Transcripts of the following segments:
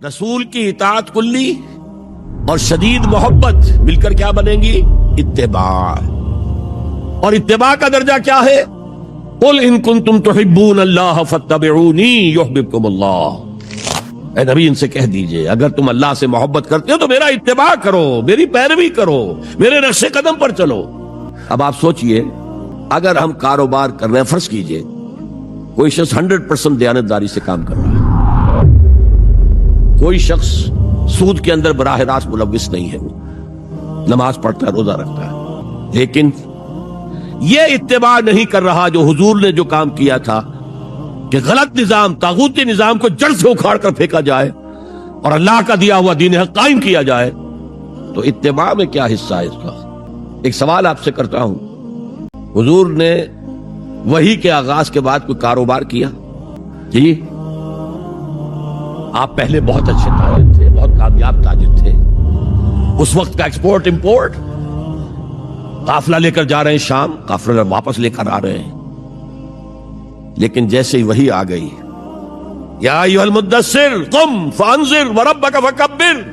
رسول کی اطاعت کلی اور شدید محبت مل کر کیا بنیں گی؟ اتباع. اور اتباع کا درجہ کیا ہے؟ قل ان کنتم تحبون اللہ فاتبعونی یحببکم اللہ. اے نبی ان سے کہہ دیجئے اگر تم اللہ سے محبت کرتے ہو تو میرا اتباع کرو، میری پیروی کرو، میرے نقش قدم پر چلو. اب آپ سوچئے اگر ہم کاروبار کر رہے ہیں، فرض کیجئے کوئی شخص 100% دیانتداری سے کام کر رہا ہے، کوئی شخص سود کے اندر براہ راست ملوث نہیں ہے، نماز پڑھتا ہے، روزہ رکھتا ہے، لیکن یہ اتباع نہیں کر رہا جو حضور نے جو کام کیا تھا کہ غلط نظام، طاغوتی نظام کو جڑ سے اکھاڑ کر پھینکا جائے اور اللہ کا دیا ہوا دین حق قائم کیا جائے، تو اتباع میں کیا حصہ ہے اس کا؟ ایک سوال آپ سے کرتا ہوں، حضور نے وحی کے آغاز کے بعد کوئی کاروبار کیا؟ جی آپ پہلے بہت اچھے تاجر تھے، بہت کامیاب تاجر تھے، اس وقت کا ایکسپورٹ امپورٹ، قافلہ لے کر جا رہے ہیں شام، قافلہ واپس لے کر آ رہے ہیں، لیکن جیسے ہی وحی آ گئی، یا ایھا المدثر قم فانذر وربک فکبر،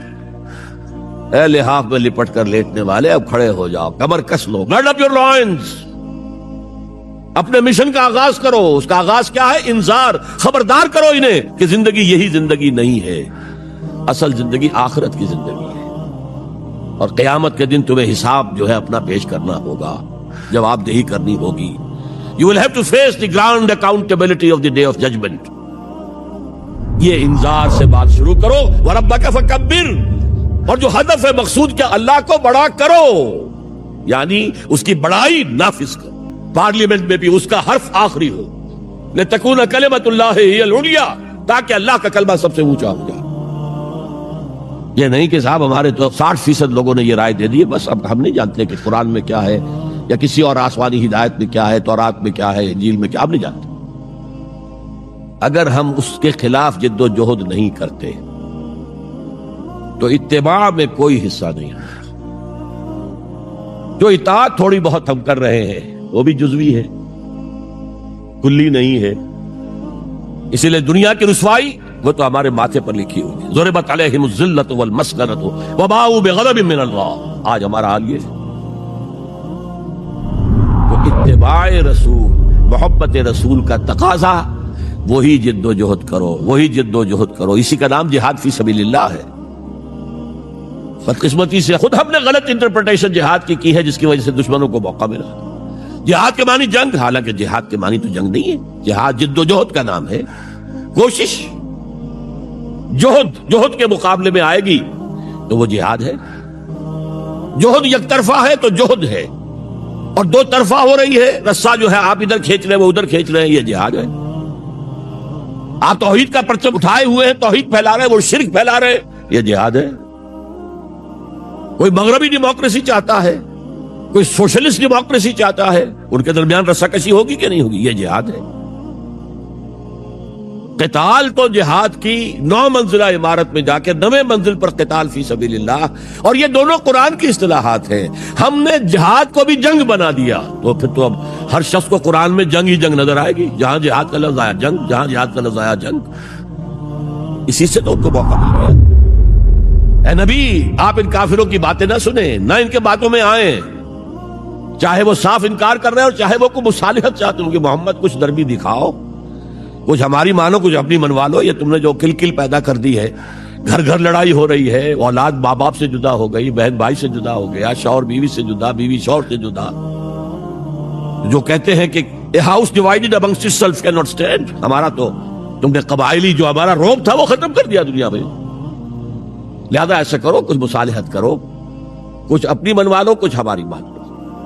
اے لحاف میں لپٹ کر لیٹنے والے اب کھڑے ہو جاؤ، کمر کس لو، گارڈ اپ یور لائنز، اپنے مشن کا آغاز کرو. اس کا آغاز کیا ہے؟ انذار، خبردار کرو انہیں کہ زندگی یہی زندگی نہیں ہے، اصل زندگی آخرت کی زندگی ہے، اور قیامت کے دن تمہیں حساب جو ہے اپنا پیش کرنا ہوگا، جواب دہی کرنی ہوگی. You will have to face the grand accountability of the day of judgment. یہ انذار سے بات شروع کرو، وَرَبَّكَ فَكَبِّرْ، اور جو ہدف ہے مقصود کیا؟ اللہ کو بڑا کرو، یعنی اس کی بڑائی نافذ کرو. پارلیمنٹ میں بھی اس کا حرف آخری ہو، لِتَكُونَ كَلِمَةُ اللَّهِ هِيَ الْعُلْيَا، تاکہ اللہ کا کلمہ سب سے اونچا ہو جائے. یہ نہیں کہ صاحب ہمارے تو 60% لوگوں نے یہ رائے دے دی، بس اب ہم نہیں جانتے کہ قرآن میں کیا ہے یا کسی اور آسمانی ہدایت میں کیا ہے، تورات میں کیا ہے، انجیل میں کیا، ہم نہیں جانتے. اگر ہم اس کے خلاف جد و جہد نہیں کرتے تو اتباع میں کوئی حصہ نہیں ہے. جو اطاعت تھوڑی بہت ہم کر رہے ہیں وہ بھی جزوی ہے، کلی نہیں ہے. اسی لیے دنیا کی رسوائی وہ تو ہمارے ماتھے پر لکھی ہوئی، ضربت علیہم الذلۃ والمسکنۃ وباؤوا بغضب من اللہ. آج ہمارا حال یہ ہے. تو اتباع رسول، محبت رسول کا تقاضا، وہی جد و جہد کرو، وہی جد و جہد کرو. اسی کا نام جہاد فی سبیل اللہ ہے. بدقسمتی سے خود ہم نے غلط انٹرپریٹیشن جہاد کی ہے، جس کی وجہ سے دشمنوں کو موقع ملا. جہاد کے معنی جنگ، حالانکہ جہاد کے معنی تو جنگ نہیں ہے. جہاد جد و جہد کا نام ہے، کوشش. جہد کے مقابلے میں آئے گی تو وہ جہاد ہے. جہد یک طرفہ ہے تو جہد ہے، اور دو طرفہ ہو رہی ہے، رسہ جو ہے آپ ادھر کھینچ رہے ہیں وہ ادھر کھینچ رہے ہیں، یہ جہاد ہے. آپ توحید کا پرچم اٹھائے ہوئے ہیں، توحید پھیلا رہے ہیں، وہ شرک پھیلا رہے ہیں، یہ جہاد ہے. کوئی مغربی ڈیموکریسی چاہتا ہے، کوئی سوشلسٹ ڈیموکریسی چاہتا ہے، ان کے درمیان رسہ کشی ہوگی کہ نہیں ہوگی؟ یہ جہاد ہے. قتال تو جہاد کی 9 منزلہ عمارت میں جا کے 9ویں منزل پر قتال فی سبیل اللہ، اور یہ دونوں قرآن کی اصطلاحات ہیں. ہم نے جہاد کو بھی جنگ بنا دیا تو پھر تو اب ہر شخص کو قرآن میں جنگ ہی جنگ نظر آئے گی. جہاں جہاد کا لفظ آیا جنگ، جہاں جہاد کا لفظ آیا جنگ. اسی سے تو ان کو موقع مل گیا. اے نبی آپ ان کافروں کی باتیں نہ سنیں، نہ ان کے باتوں میں آئیں، چاہے وہ صاف انکار کر رہے ہیں اور چاہے وہ کوئی مصالحت چاہتے ہوں کہ محمد کچھ نرمی دکھاؤ، کچھ ہماری مانو، کچھ اپنی منوا لو. یہ تم نے جو کل پیدا کر دی ہے، گھر گھر لڑائی ہو رہی ہے، اولاد ماں باپ سے جدا ہو گئی، بہن بھائی سے جدا ہو گیا، شوہر بیوی سے جدا، بیوی شوہر سے جدا. جو کہتے ہیں کہ a house divided amongst itself cannot stand. ہمارا تو تم نے قبائلی جو ہمارا روب تھا وہ ختم کر دیا دنیا میں. لہذا ایسا کرو، کچھ مصالحت کرو، کچھ اپنی منوا لو، کچھ ہماری مان لو.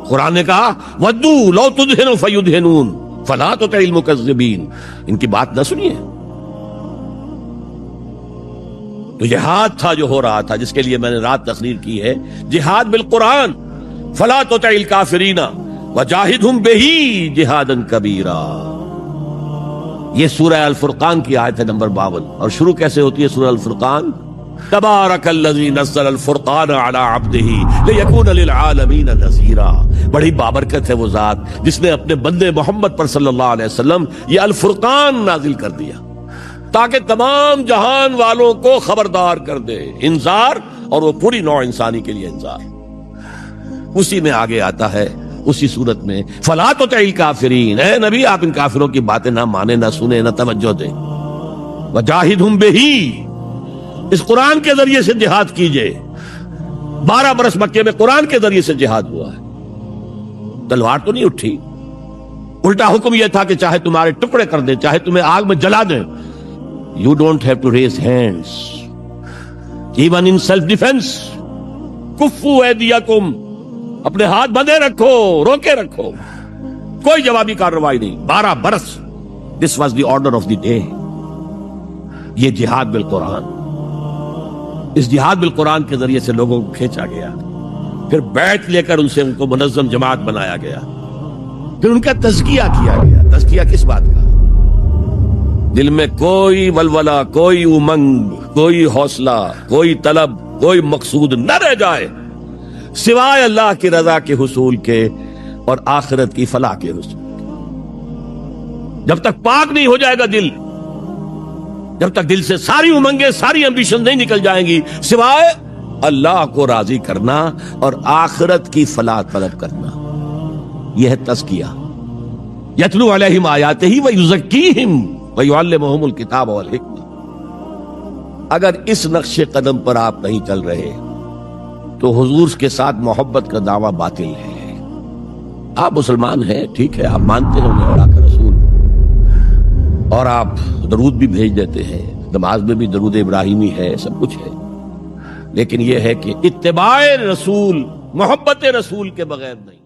قرآن نے کہا وَدُّوا لَوْ تُدْهِنُوا فَيُدْهِنُونَ فَلَا تُطِعِ الْمُكَذِّبِينَ. ان کی بات نہ سنیے. تو جہاد تھا جو ہو رہا تھا، جس کے لیے میں نے رات تقریر کی ہے، جہاد بالقرآن. فَلَا تُطِعِ الْكَافِرِينَ وَجَاهِدْهُمْ بِهِ جِهَادًا كَبِيرًا. یہ سورہ الفرقان کی آیت ہے نمبر 52. اور شروع کیسے ہوتی ہے سورہ الفرقان؟ تبارک الذی نزل الفرقان علی عبدہ لیکون للعالمین نذیرا. بڑی بابرکت ہے وہ ذات جس نے اپنے بندے محمد پر صلی اللہ علیہ وسلم یہ الفرقان نازل کر دیا. تاکہ تمام جہان والوں کو خبردار کر دے. انذار، اور وہ پوری نوع انسانی کے لیے انذار. اسی میں آگے آتا ہے اسی صورت میں فلا تطع الکافرین، اے نبی آپ ان کافروں کی باتیں نہ مانیں، نہ سنیں، نہ توجہ دیں. وجاہدہم بہ، اس قرآن کے ذریعے سے جہاد کیجئے. 12 برس مکے میں قرآن کے ذریعے سے جہاد ہوا ہے. تلوار تو نہیں اٹھی، الٹا حکم یہ تھا کہ چاہے تمہارے ٹکڑے کر دیں، چاہے تمہیں آگ میں جلا دیں. You don't have to raise hands even in self defense. کفو ایدیکم، اپنے ہاتھ بندھے رکھو، روکے رکھو، کوئی جوابی کارروائی نہیں. 12 برس. This was the order of the day. یہ جہاد بالقرآن، اس جہاد بالقرآن کے ذریعے سے لوگوں کو کھینچا گیا. پھر بیعت لے کر ان کو منظم جماعت بنایا گیا. پھر ان کا تزکیہ کیا گیا. تزکیہ کس بات کا؟ دل میں کوئی ولولہ، کوئی امنگ، کوئی حوصلہ، کوئی طلب، کوئی مقصود نہ رہ جائے سوائے اللہ کی رضا کے حصول کے اور آخرت کی فلاح کے حصول کے. جب تک پاک نہیں ہو جائے گا دل، جب تک دل سے ساری امنگیں، ساری ایمبیشن نہیں نکل جائیں گی سوائے اللہ کو راضی کرنا اور آخرت کی فلاح طلب کرنا. یہ ہے تزکیہ. یتلو علیہم آیاتہ ویزکیہم ویعلمہم الکتاب والحکمہ. اگر اس نقش قدم پر آپ نہیں چل رہے تو حضور کے ساتھ محبت کا دعویٰ باطل ہے. آپ مسلمان ہیں، ٹھیک ہے، آپ مانتے ہیں انہیں اللہ کا رسول، اور آپ درود بھی بھیج دیتے ہیں، نماز میں بھی درود ابراہیمی ہے، سب کچھ ہے. لیکن یہ ہے کہ اتباع رسول، محبت رسول کے بغیر نہیں.